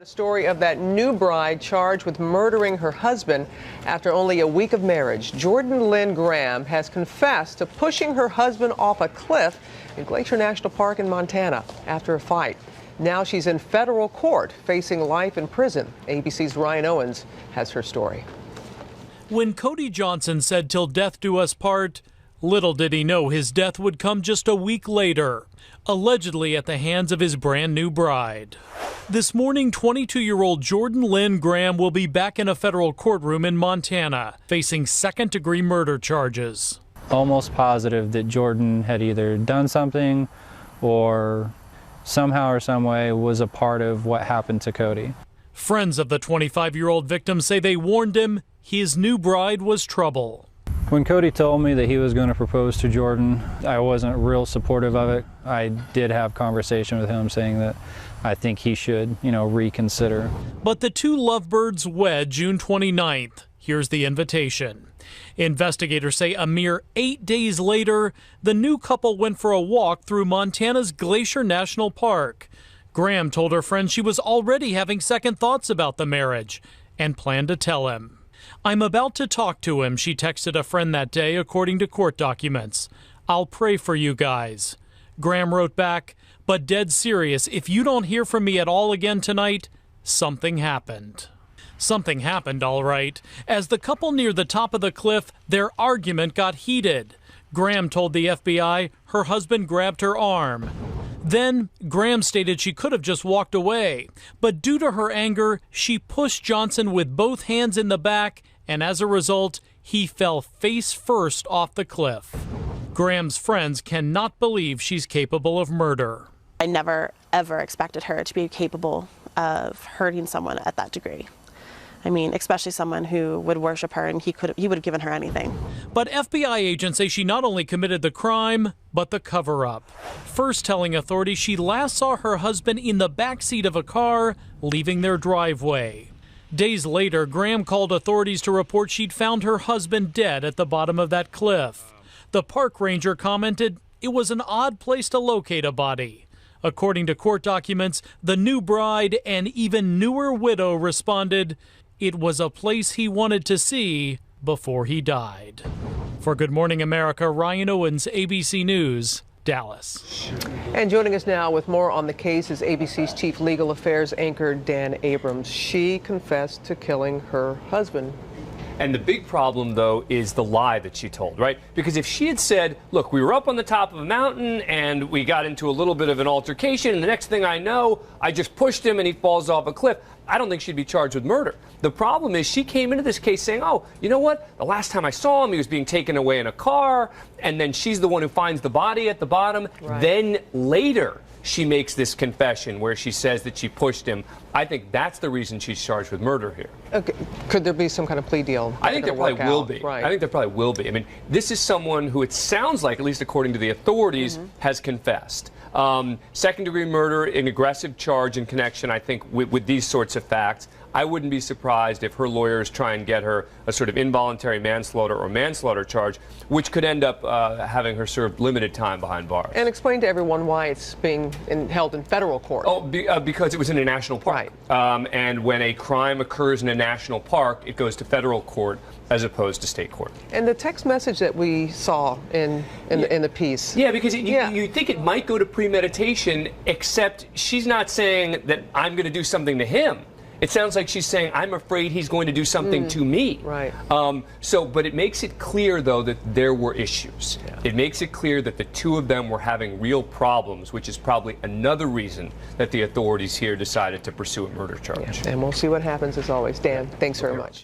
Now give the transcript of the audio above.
The story of that new bride charged with murdering her husband after only a week of marriage. Linn Graham has confessed to pushing her husband off a cliff in Glacier National Park in Montana after a fight. Now she's in federal court facing life in prison. ABC's Ryan Owens has her story. When Cody Johnson said "till death do us part," little did he know his death would come just a week later, allegedly at the hands of his brand new bride. This morning, 22-year-old Linn Graham will be back in a federal courtroom in Montana, facing second-degree murder charges. Almost positive that Jordan had either done something or somehow or some way was a part of what happened to Cody. Friends of the 25-year-old victim say they warned him his new bride was trouble. When Cody told me that he was going to propose to Jordan, I wasn't real supportive of it. I did have conversation with him saying that I think he should, reconsider. But the two lovebirds wed June 29th. Here's the invitation. Investigators say a mere 8 days later, the new couple went for a walk through Montana's Glacier National Park. Graham told her friends she was already having second thoughts about the marriage and planned to tell him. "I'm about to talk to him," she texted a friend that day, according to court documents. "I'll pray for you guys." Graham wrote back, "But dead serious, if you don't hear from me at all again tonight, something happened." Something happened, all right. As the couple neared the top of the cliff, their argument got heated. Graham told the FBI her husband grabbed her arm. Then, Graham stated she could have just walked away, but due to her anger, she pushed Johnson with both hands in the back, and as a result, he fell face first off the cliff. Graham's friends cannot believe she's capable of murder. I never, ever expected her to be capable of hurting someone at that degree. I mean, especially someone who would worship her, and he would have given her anything. But FBI agents say she not only committed the crime, but the cover-up. First telling authorities she last saw her husband in the backseat of a car leaving their driveway. Days later, Graham called authorities to report she'd found her husband dead at the bottom of that cliff. The park ranger commented it was an odd place to locate a body. According to court documents, the new bride and even newer widow responded, it was a place he wanted to see before he died. For Good Morning America, Ryan Owens, ABC News, Dallas. And joining us now with more on the case is ABC's chief legal affairs anchor, Dan Abrams. She confessed to killing her husband. And the big problem, though, is the lie that she told, right? Because if she had said, look, we were up on the top of a mountain and we got into a little bit of an altercation, and the next thing I know, I just pushed him and he falls off a cliff, I don't think she'd be charged with murder. The problem is she came into this case saying, oh, you know what? The last time I saw him, he was being taken away in a car, and then she's the one who finds the body at the bottom. Right. Then later, she makes this confession where she says that she pushed him. I think that's the reason she's charged with murder here. Okay. Could there be some kind of plea deal? I think there probably will be. Right. I think there probably will be. I mean, this is someone who it sounds like, at least according to the authorities, has confessed. Second-degree murder, an aggressive charge in connection, I think, with these sorts of facts. I wouldn't be surprised if her lawyers try and get her a sort of involuntary manslaughter or manslaughter charge, which could end up having her served limited time behind bars. And explain to everyone why it's being held in federal court. Oh, because it was in a national park. Right. And when a crime occurs in a national park, it goes to federal court as opposed to state court. And the text message that we saw in the piece. Yeah, because you think it might go to premeditation, except she's not saying that I'm going to do something to him. It sounds like she's saying, I'm afraid he's going to do something to me. Right. But it makes it clear, though, that there were issues. Yeah. It makes it clear that the two of them were having real problems, which is probably another reason that the authorities here decided to pursue a murder charge. Yeah. And we'll see what happens, as always. Dan, thanks very much.